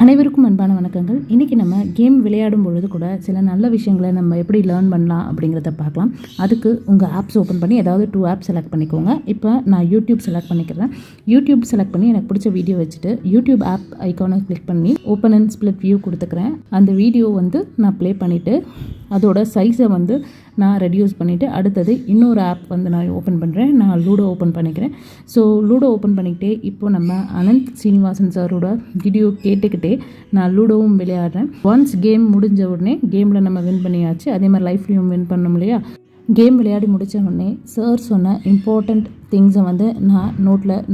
அனைவருக்கும் அன்பான வணக்கங்கள். இன்றைக்கி நம்ம கேம் விளையாடும் பொழுது கூட சில நல்ல விஷயங்களை நம்ம எப்படி லேர்ன் பண்ணலாம் அப்படிங்கிறத பார்க்கலாம். அதுக்கு உங்கள் ஆப்ஸ் ஓப்பன் பண்ணி ஏதாவது 2 ஆப் செலக்ட் பண்ணிக்கோங்க. இப்போ நான் யூடியூப் செலக்ட் பண்ணிக்கிறேன். யூடியூப் செலக்ட் பண்ணி எனக்கு பிடிச்ச வீடியோ வச்சுட்டு யூடியூப் ஆப் ஐக்கானை கிளிக் பண்ணி ஓப்பன் அண்ட் ஸ்ப்ளிட் வியூ கொடுத்துக்கிறேன். அந்த வீடியோ நான் ப்ளே பண்ணிவிட்டு அதோட சைஸை நான் ரெடியூஸ் பண்ணிவிட்டு அடுத்தது இன்னொரு ஆப் நான் ஓப்பன் பண்ணுறேன். நான் லூடோ ஓப்பன் பண்ணிக்கிறேன். ஸோ லூடோ ஓப்பன் பண்ணிக்கிட்டே இப்போது நம்ம அனந்த் சீனிவாசன் சாரோட வீடியோ கேட்டுக்கிட்டே நான் லூடோவும் விளையாடுறேன். ஒன்ஸ் கேம் முடிஞ்ச உடனே கேமில் நம்ம வின் பண்ணியாச்சு. அதே மாதிரி லைஃப்லேயும் வின் பண்ணோம் இல்லையா. கேம் விளையாடி முடித்த உடனே சார் சொன்ன இம்பார்ட்டண்ட் திங்ஸை நான்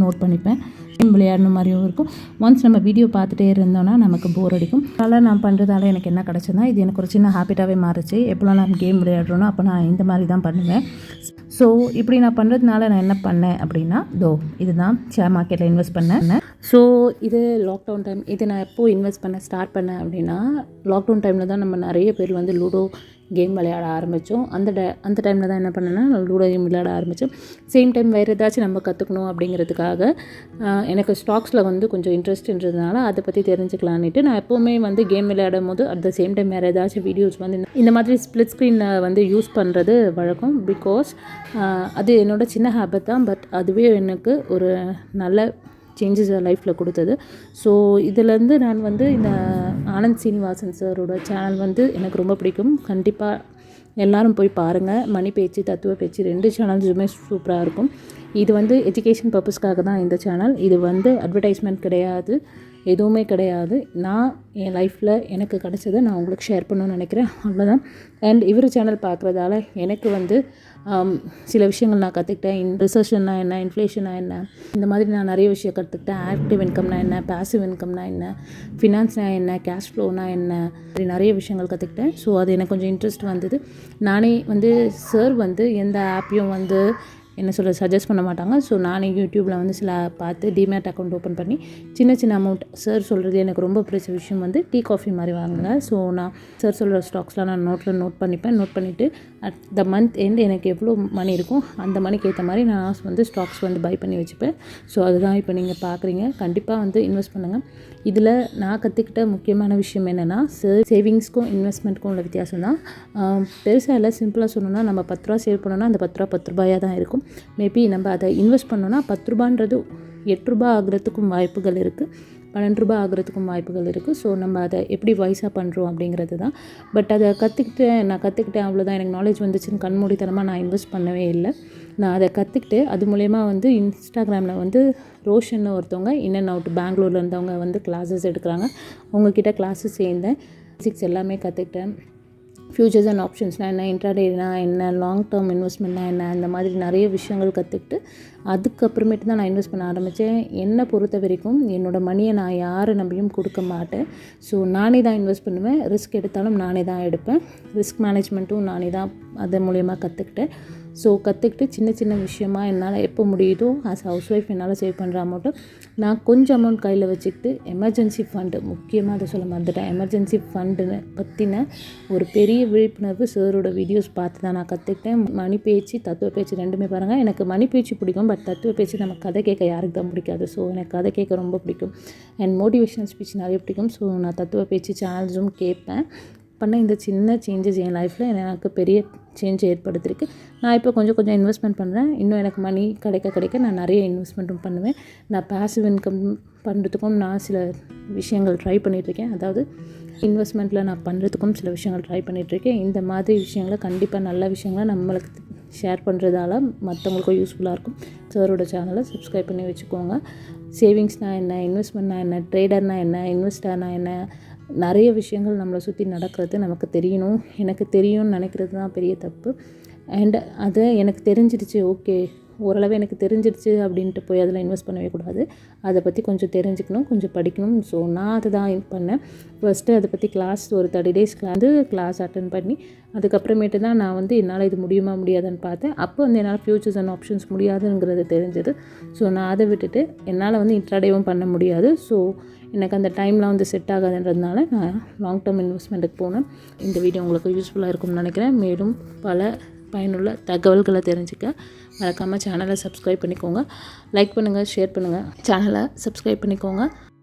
நோட் பண்ணிப்பேன். கேம் விளையாடின மாதிரியும் இருக்கும். ஒன்ஸ் நம்ம வீடியோ பார்த்துட்டே இருந்தோன்னா நமக்கு போர் அடிக்கும். அதனால் நான் பண்ணுறதால எனக்கு என்ன கிடச்சதுன்னா இது எனக்கு ஒரு சின்ன ஹேபிட்டாகவே மாறிச்சு. எப்போலாம் நான் கேம் விளையாடுறோன்னா அப்போ நான் இந்த மாதிரி தான் பண்ணுவேன். ஸோ இப்படி நான் பண்ணுறதுனால நான் என்ன பண்ணேன் அப்படின்னா இதுதான் ஷேர் மார்க்கெட்டில் இன்வெஸ்ட் பண்ணேன். ஸோ இது லாக்டவுன் டைம். இது நான் எப்போது இன்வெஸ்ட் பண்ண ஸ்டார்ட் பண்ணேன் அப்படின்னா லாக்டவுன் டைமில் தான் நம்ம நிறைய பேர் லூடோ கேம் விளையாட ஆரம்பித்தோம். அந்த டைமில் தான் என்ன பண்ணேன்னா லூடோ கேம் விளையாட ஆரம்பித்தோம். சேம் டைம் வேறு ஏதாச்சும் நம்ம கற்றுக்கணும் அப்படிங்கிறதுக்காக எனக்கு ஸ்டாக்ஸில் கொஞ்சம் இன்ட்ரெஸ்ட்ன்றதுனால அதை பற்றி தெரிஞ்சுக்கலான்ட்டு நான் எப்போவுமே கேம் விளையாடும் போது அட் த சேம் டைம் வேறு ஏதாச்சும் வீடியோஸ் இந்த மாதிரி ஸ்ப்ளிட் ஸ்க்ரீனில் யூஸ் பண்ணுறது வழக்கம். பிகாஸ் அது என்னோடய சின்ன ஹேபிட் தான். பட் அதுவே எனக்கு ஒரு நல்ல சேஞ்சஸ் லைஃப்பில் கொடுத்தது. ஸோ இதிலேருந்து நான் இந்த ஆனந்த் சீனிவாசன் சாரோட சேனல் எனக்கு ரொம்ப பிடிக்கும். கண்டிப்பாக எல்லோரும் போய் பாருங்கள். மணி பேச்சு, தத்துவ பேச்சு 2 சேனல்ஸுமே சூப்பராக இருக்கும். இது எஜுகேஷன் பர்பஸ்க்காக தான் இந்த சேனல். இது அட்வர்டைஸ்மெண்ட் கிடையாது, எதுவுமே கிடையாது. நான் என் லைஃப்பில் எனக்கு கிடச்சதை நான் உங்களுக்கு ஷேர் பண்ணணும்னு நினைக்கிறேன். அவ்வளோதான். அண்ட் இவர் சேனல் பார்க்குறதால எனக்கு சில விஷயங்கள் நான் கற்றுக்கிட்டேன். ரிசர்ஷன்னா என்ன, இன்ஃப்ளேஷனா என்ன, இந்த மாதிரி நான் நிறைய விஷயம் கற்றுக்கிட்டேன். ஆக்டிவ் இன்கம்னா என்ன, பேசிவ் இன்கம்னா என்ன, ஃபினான்ஸ்னா என்ன, கேஷ் ஃப்ளோனா என்ன, அப்படி நிறைய விஷயங்கள் கற்றுக்கிட்டேன். ஸோ அது எனக்கு கொஞ்சம் இன்ட்ரெஸ்ட் வந்தது. நானே சார் எந்த ஆப்பையும் என்ன சொல்ல சஜஸ்ட் பண்ண மாட்டாங்க. ஸோ நானே யூடியூப்பில் சில பார்த்து டிமேட் அக்கௌண்ட் ஓப்பன் பண்ணி சின்ன அமௌண்ட் சார் சொல்கிறது எனக்கு ரொம்ப பிடிச்ச விஷயம் டீ காஃபி மாதிரி வாங்குவேன். ஸோ நான் சார் சொல்கிற ஸ்டாக்ஸ்லாம் நான் நோட் பண்ணிவிட்டு அட் த மந்த் எண்ட் எனக்கு எவ்வளோ மணி இருக்கும் அந்த மணிக்கு ஏற்ற மாதிரி நான் ஸ்டாக்ஸ் பை பண்ணி வச்சுப்பேன். ஸோ அதுதான் இப்போ நீங்கள் பார்க்குறீங்க. கண்டிப்பாக இன்வெஸ்ட் பண்ணுங்கள். இதில் நான் கற்றுக்கிட்ட முக்கியமான விஷயம் என்னென்னா சேவிங்ஸ்க்கும் இன்வெஸ்ட்மெண்ட்க்கும் உள்ள வித்தியாசம் தான். பெருசாக இல்லை, சிம்பிளாக சொல்லணும்னா நம்ம 10 ரூபா சேவ் பண்ணோன்னா அந்த 10 ரூபா 10 ரூபாயாக தான் இருக்கும். மேபி நம்ம அதை இன்வெஸ்ட் பண்ணோன்னா 10 ரூபான்றது 8 ரூபா ஆகிறதுக்கும் வாய்ப்புகள் இருக்குது, 12 ரூபா ஆகிறதுக்கும் வாய்ப்புகள் இருக்குது. ஸோ நம்ம அதை எப்படி வைஸாக பண்ணுறோம் அப்படிங்கிறது தான். பட் அதை நான் கற்றுக்கிட்டேன் அவ்வளோதான். எனக்கு நாலேஜ் வந்துச்சுன்னு கண்மூடித்தனமாக நான் இன்வெஸ்ட் பண்ணவே இல்லை. நான் அதை கற்றுக்கிட்டு அது மூலயமா இன்ஸ்டாகிராமில் ரோஷன் ஒருத்தவங்க இன் அண்ட் அவுட் பெங்களூரில் இருந்தவங்க கிளாஸஸ் எடுக்கிறாங்க. அவங்கக்கிட்ட கிளாஸஸ் சேர்ந்தேன். பேசிக்ஸ் எல்லாமே கற்றுக்கிட்டேன். ஃபியூச்சர்ஸ் அண்ட் ஆப்ஷன்ஸ்னால் என்ன, இன்ட்ராடேனா என்ன, லாங் டேர்ம் இன்வெஸ்ட்மெண்ட்னா என்ன, அந்த மாதிரி நிறைய விஷயங்கள் கற்றுக்கிட்டு அதுக்கப்புறமேட்டு தான் நான் இன்வெஸ்ட் பண்ண ஆரம்பித்தேன். என்னை பொறுத்த வரைக்கும் என்னோடய மணியை நான் யாரை நம்பியும் கொடுக்க மாட்டேன். ஸோ நானே தான் இன்வெஸ்ட் பண்ணுவேன். ரிஸ்க் எடுத்தாலும் நானே தான் எடுப்பேன். ரிஸ்க் மேனேஜ்மெண்ட்டும் நானே தான் அது மூலயமா கற்றுக்கிட்டேன். ஸோ கற்றுக்கிட்டு சின்ன விஷயமா என்னால் எப்போ முடியுதோ ஆஸ் ஹவுஸ் ஒய்ஃப் என்னால் சேவ் பண்ணுற அமௌண்ட்டு நான் கொஞ்சம் அமௌண்ட் கையில் வச்சுக்கிட்டு எமர்ஜென்சி ஃபண்டு, முக்கியமாக அதை சொல்ல மறந்துட்டேன், எமர்ஜென்சி ஃபண்டுன்னு பற்றின ஒரு பெரிய விழிப்புணர்வு சாரோட வீடியோஸ் பார்த்து தான் நான் கற்றுக்கிட்டேன். மணி பேச்சு, தத்துவ பேச்சு 2மே பாருங்கள். எனக்கு மணி பேச்சு பிடிக்கும். பட் தத்துவ பேச்சு நம்ம கதை கேட்க யாருக்கு தான் பிடிக்காது. ஸோ எனக்கு கதை கேட்க ரொம்ப பிடிக்கும். அண்ட் மோட்டிவேஷனல் ஸ்பீச் நிறைய பிடிக்கும். ஸோ நான் தத்துவ பேச்சு சேனல்ஸும் கேட்பேன். பண்ண இந்த சின்ன சேஞ்சஸ் என் லைஃப்பில் எனக்கு பெரிய சேஞ்ச் ஏற்படுத்தியிருக்கு. நான் இப்போ கொஞ்சம் இன்வெஸ்ட்மெண்ட் பண்ணுறேன். இன்னும் எனக்கு மணி கிடைக்க நான் நிறைய இன்வெஸ்ட்மெண்ட்டும் பண்ணுவேன். நான் பேசிவ் இன்கம் பண்ணுறதுக்கும் நான் சில விஷயங்கள் ட்ரை பண்ணிகிட்ருக்கேன். அதாவது இன்வெஸ்ட்மெண்ட்டில் நான் பண்ணுறதுக்கும் சில விஷயங்கள் ட்ரை பண்ணிகிட்ருக்கேன். இந்த மாதிரி விஷயங்களை கண்டிப்பாக நல்ல விஷயங்களை நம்மளுக்கு ஷேர் பண்ணுறதால மற்றவங்களுக்கும் யூஸ்ஃபுல்லாக இருக்கும். சாரோட சேனலை சப்ஸ்கிரைப் பண்ணி வச்சுக்கோங்க. சேவிங்ஸ்னால் என்ன, இன்வெஸ்ட்மெண்ட்னா என்ன, ட்ரேடர்னால் என்ன, இன்வெஸ்டர்னா என்ன, நிறைய விஷயங்கள் நம்மளை சுற்றி நடக்கிறது நமக்கு தெரியணும். எனக்கு தெரியும்னு நினைக்கிறது தான் பெரிய தப்பு. அண்ட் அதை எனக்கு தெரிஞ்சிடுச்சு, ஓகே ஓரளவு எனக்கு தெரிஞ்சிடுச்சு அப்படின்ட்டு போய் அதில் இன்வெஸ்ட் பண்ணவே கூடாது. அதை பற்றி கொஞ்சம் தெரிஞ்சுக்கணும், கொஞ்சம் படிக்கணும். ஸோ நான் அதை தான் பண்ணேன். ஃபஸ்ட்டு அதை பற்றி ஒரு 30 days கிளாஸ் அட்டன் பண்ணி அதுக்கப்புறமேட்டு தான் நான் என்னால் இது முடியுமா முடியாதுன்னு பார்த்தேன். அப்போ என்னால் ஃபியூச்சர்ஸ் அண்ட் ஆப்ஷன்ஸ் முடியாதுங்கிறது தெரிஞ்சது. ஸோ நான் அதை விட்டுட்டு என்னால் இன்ட்ராடேவும் பண்ண முடியாது. ஸோ எனக்கு அந்த டைம்லாம் செட் ஆகாதுன்றதுனால நான் லாங் டேர்ம் இன்வெஸ்ட்மெண்ட்டுக்கு போனேன். இந்த வீடியோ உங்களுக்கு யூஸ்ஃபுல்லாக இருக்கும்னு நினைக்கிறேன். மேலும் பல பயனுள்ள தகவல்களை தெரிஞ்சுக்க மறக்காமல் சேனலை சப்ஸ்கிரைப் பண்ணிக்கோங்க. லைக் பண்ணுங்கள், ஷேர் பண்ணுங்கள், சேனலை சப்ஸ்கிரைப் பண்ணிக்கோங்க.